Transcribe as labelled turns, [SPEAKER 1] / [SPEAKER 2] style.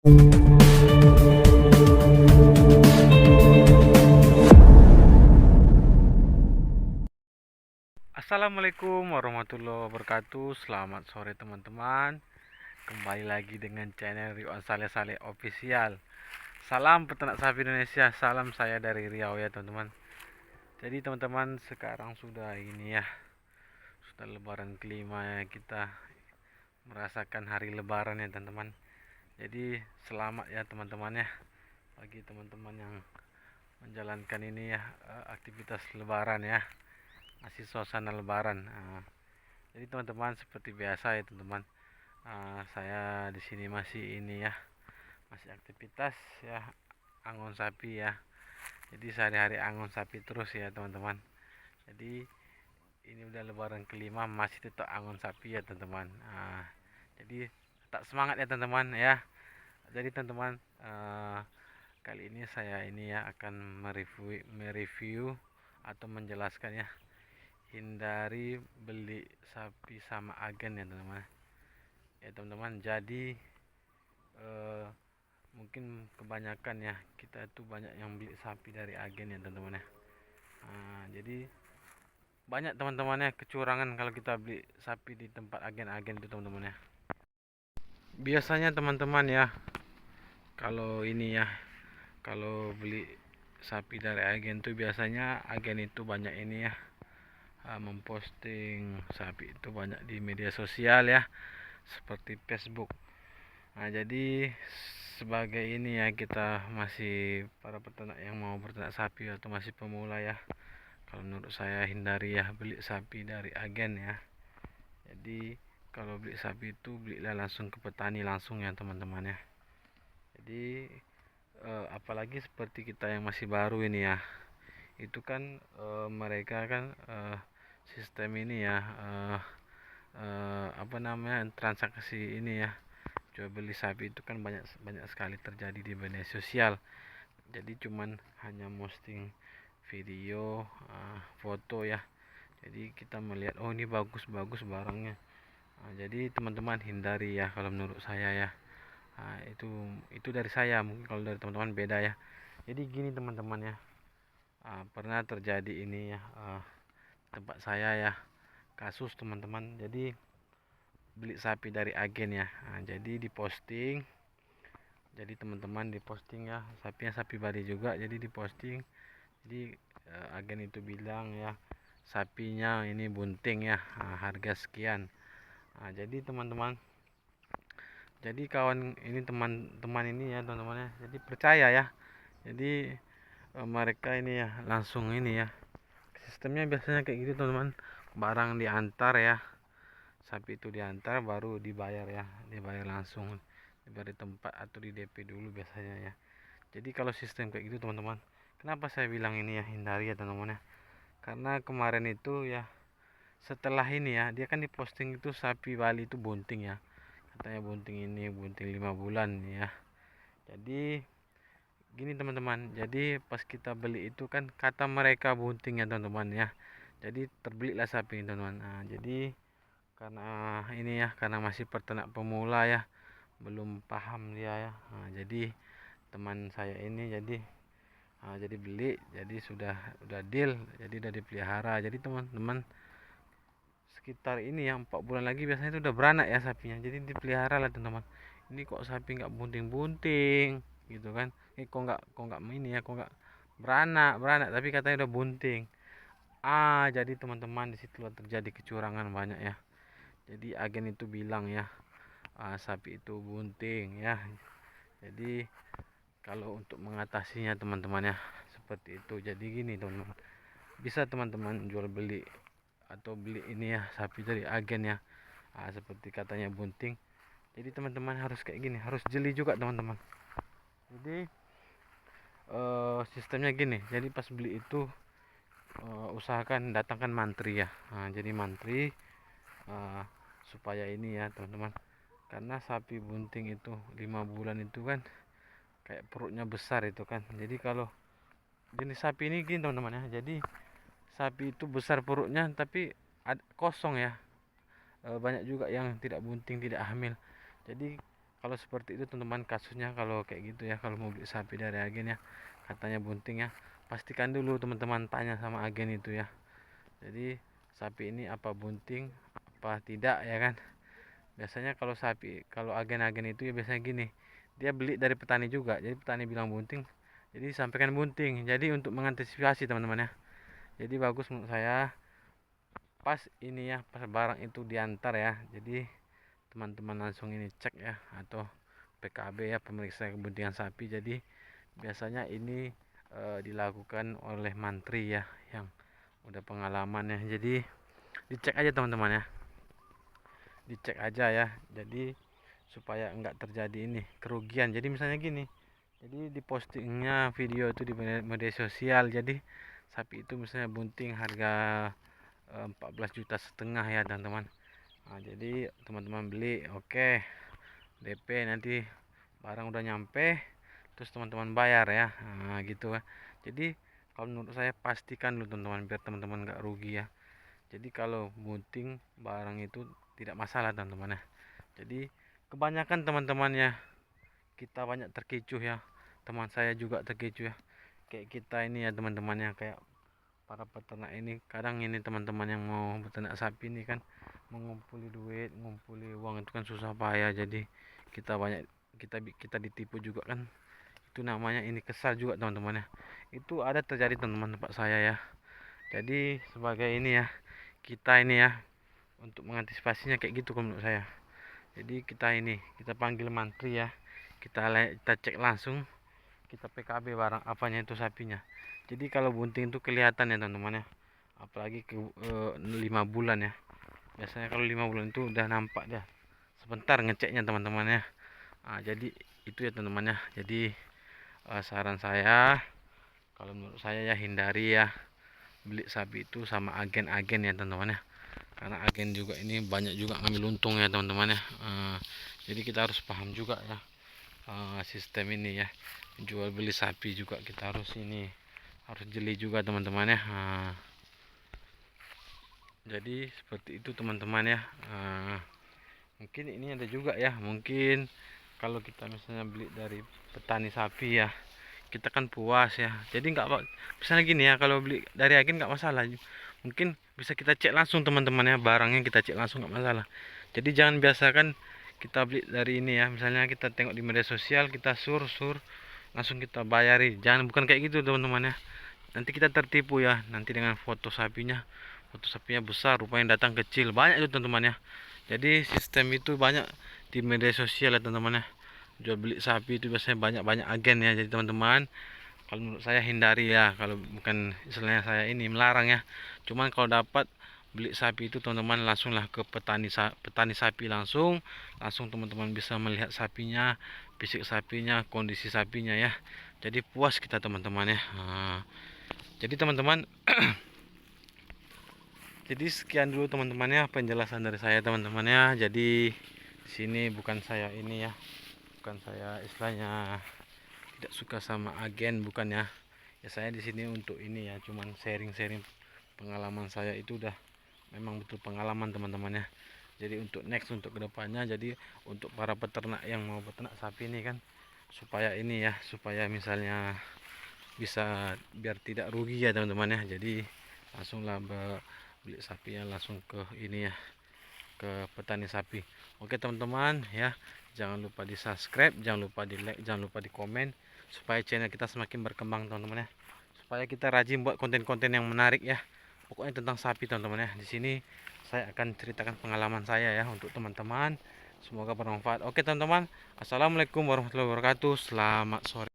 [SPEAKER 1] Assalamualaikum warahmatullahi wabarakatuh. Selamat sore teman-teman. Kembali lagi dengan channel Rio Saleh Saleh Official. Salam peternak sapi Indonesia. Salam saya dari Riau ya teman-teman. Jadi teman-teman, sekarang sudah ini ya, sudah lebaran kelima ya, kita merasakan hari lebaran ya teman-teman. Jadi selamat ya teman-teman ya, bagi teman-teman yang menjalankan ini ya, aktivitas lebaran ya, masih suasana lebaran. Jadi teman-teman, seperti biasa ya teman-teman, saya di sini masih ini ya, masih aktivitas ya, angon sapi ya. Jadi sehari-hari angon sapi terus ya teman-teman. Jadi ini udah lebaran kelima masih tetap angon sapi ya teman-teman. Jadi tetap semangat ya teman-teman ya. Jadi teman-teman, kali ini saya ini ya akan mereview atau menjelaskan ya, hindari beli sapi sama agen ya teman-teman. Ya teman-teman, jadi eh, mungkin kebanyakan ya, kita itu banyak yang beli sapi dari agen ya teman-teman ya. Jadi banyak teman-temannya kecurangan kalau kita beli sapi di tempat agen-agen itu teman-teman ya. Biasanya teman-teman ya, kalau ini ya, kalau beli sapi dari agen tuh biasanya agen itu banyak ini ya, memposting sapi itu banyak di media sosial ya, seperti Facebook. Jadi sebagai ini ya, kita masih para peternak yang mau berternak sapi atau masih pemula ya, kalau menurut saya hindari ya beli sapi dari agen ya. Jadi kalau beli sapi itu belilah langsung ke petani langsung ya teman-teman ya. Jadi apalagi seperti kita yang masih baru ini ya, itu kan mereka kan sistem ini ya, apa namanya, transaksi ini ya, jual beli sapi itu kan banyak banyak sekali terjadi di media sosial. Jadi cuman hanya posting video, foto ya, jadi kita melihat oh ini bagus bagus barangnya. Jadi teman-teman hindari ya kalau menurut saya ya. Itu dari saya, mungkin kalau dari teman-teman beda ya. Jadi gini teman-teman ya, pernah terjadi ini ya, tempat saya ya, kasus teman-teman. Jadi beli sapi dari agen ya, jadi diposting, jadi teman-teman diposting ya, sapinya sapi bali juga, jadi diposting. Jadi agen itu bilang ya, sapinya ini bunting ya, harga sekian. Jadi teman-teman, jadi kawan ini, teman-teman ini ya teman-teman ya, jadi percaya ya. Jadi mereka ini ya langsung ini ya, sistemnya biasanya kayak gitu teman-teman, barang diantar ya, sapi itu diantar baru dibayar ya, dibayar langsung, dibayar di tempat atau di DP dulu biasanya ya. Jadi kalau sistem kayak gitu teman-teman, kenapa saya bilang ini ya hindari ya teman-teman ya, karena kemarin itu ya, setelah ini ya, dia kan diposting itu sapi Bali itu bunting ya, katanya bunting ini bunting 5 bulan ya. Jadi gini teman-teman, jadi pas kita beli itu kan kata mereka bunting ya teman-teman ya, jadi terbelilah sapi ini teman-teman. Jadi karena ini ya, karena masih peternak pemula ya, belum paham dia ya. Jadi teman saya ini jadi beli, jadi sudah deal, jadi udah dipelihara. Jadi teman-teman, sekitar ini ya 4 bulan lagi biasanya itu udah beranak ya sapinya, jadi dipelihara lah teman-teman. Ini kok sapi nggak bunting-bunting gitu kan, ini kok nggak ini ya, kok nggak beranak beranak tapi katanya udah bunting. Jadi teman-teman, di situ terjadi kecurangan banyak ya. Jadi agen itu bilang ya, sapi itu bunting ya. Jadi kalau untuk mengatasinya teman-teman ya, seperti itu. Jadi gini teman-teman, bisa teman-teman jual beli atau beli ini ya sapi dari agen ya, seperti katanya bunting. Jadi teman-teman harus kayak gini, harus jeli juga teman-teman. Jadi sistemnya gini, jadi pas beli itu usahakan datangkan mantri ya. Jadi mantri, uh, supaya ini ya teman-teman, karena sapi bunting itu 5 bulan itu kan kayak perutnya besar itu kan. Jadi kalau jenis sapi ini gini teman-teman ya, jadi sapi itu besar perutnya tapi kosong ya. Banyak juga yang tidak bunting, tidak hamil. Jadi kalau seperti itu teman-teman kasusnya, kalau kayak gitu ya, kalau mau beli sapi dari agen ya, katanya bunting ya, pastikan dulu teman-teman, tanya sama agen itu ya. Jadi sapi ini apa bunting apa tidak ya kan. Biasanya kalau sapi, kalau agen-agen itu ya biasanya gini, dia beli dari petani juga, jadi petani bilang bunting, jadi sampaikan bunting. Jadi untuk mengantisipasi teman-teman ya, jadi bagus menurut saya pas ini ya, pas barang itu diantar ya, jadi teman-teman langsung ini cek ya, atau PKB ya, pemeriksa kebuntingan sapi. Jadi biasanya ini dilakukan oleh mantri ya, yang udah pengalaman ya. Jadi dicek aja teman-teman ya, dicek aja ya, jadi supaya enggak terjadi ini kerugian. Jadi misalnya gini, jadi di postingnya video itu di media sosial, jadi sapi itu misalnya bunting harga 14,5 juta ya teman-teman. Nah, jadi teman-teman beli, oke, DP, nanti barang udah nyampe terus teman-teman bayar ya. Nah, gitu ya. Jadi kalau menurut saya pastikan dulu teman-teman, biar teman-teman nggak rugi ya. Jadi kalau bunting barang itu tidak masalah teman-teman ya. Jadi kebanyakan teman-teman ya, kita banyak terkecoh ya, teman saya juga terkecoh ya, kayak kita ini ya teman-teman ya, kayak para peternak ini. Kadang ini teman-teman yang mau beternak sapi ini kan mengumpuli duit, ngumpuli uang itu kan susah payah. Jadi kita banyak, kita ditipu juga kan, itu namanya ini kesal juga teman-teman ya. Itu ada terjadi teman-teman tempat saya ya. Jadi sebagai ini ya, kita ini ya, untuk mengantisipasinya kayak gitu menurut saya. Jadi kita panggil mantri ya, kita cek langsung, kita PKB barang apanya itu sapinya. Jadi kalau bunting itu kelihatan ya teman-teman ya, apalagi 5 bulan ya. Biasanya kalau 5 bulan itu udah nampak dah, sebentar ngeceknya teman-teman ya. Nah, jadi itu ya teman-teman ya. Jadi saran saya, kalau menurut saya ya, hindari ya beli sapi itu sama agen-agen ya teman-teman ya, karena agen juga ini banyak juga ngambil untung ya teman-teman ya. Jadi kita harus paham juga ya, sistem ini ya, jual beli sapi juga kita harus ini, harus jeli juga teman-teman ya. Jadi seperti itu teman-teman ya. Mungkin ini ada juga ya, mungkin kalau kita misalnya beli dari petani sapi ya, kita kan puas ya. Jadi nggak, misalnya gini ya, kalau beli dari agen nggak masalah, mungkin bisa kita cek langsung teman-teman ya, barangnya kita cek langsung nggak masalah. Jadi jangan biasakan kita beli dari ini ya, misalnya kita tengok di media sosial, kita sur langsung kita bayari. Jangan, bukan kayak gitu teman-teman ya, nanti kita tertipu ya, nanti dengan foto sapinya besar, rupanya datang kecil, banyak itu teman-teman ya. Jadi sistem itu banyak di media sosial ya teman-teman ya, jual beli sapi itu biasanya banyak agen ya. Jadi teman-teman, kalau menurut saya hindari ya, kalau bukan istilahnya saya ini melarang ya, cuman kalau dapat beli sapi itu teman-teman langsunglah ke petani sapi, langsung teman-teman bisa melihat sapinya, fisik sapinya, kondisi sapinya ya. Jadi puas kita teman-teman ya. Jadi teman-teman, jadi sekian dulu teman-teman ya penjelasan dari saya teman-teman ya. Jadi di sini bukan saya ini ya, bukan saya istilahnya tidak suka sama agen, bukan ya. Ya saya di sini untuk ini ya, cuman sharing-sharing pengalaman saya, itu udah memang betul pengalaman teman-teman ya. Jadi untuk next, untuk kedepannya, jadi untuk para peternak yang mau peternak sapi ini kan, supaya ini ya, supaya misalnya bisa biar tidak rugi ya teman-teman ya. Jadi langsunglah beli sapinya langsung ke ini ya, ke petani sapi. Oke teman-teman ya, jangan lupa di subscribe, jangan lupa di like, jangan lupa di komen, supaya channel kita semakin berkembang teman-teman ya, supaya kita rajin buat konten-konten yang menarik ya, pokoknya tentang sapi teman-teman ya. Di sini saya akan ceritakan pengalaman saya ya untuk teman-teman, semoga bermanfaat. Oke teman-teman, assalamualaikum warahmatullahi wabarakatuh, selamat sore.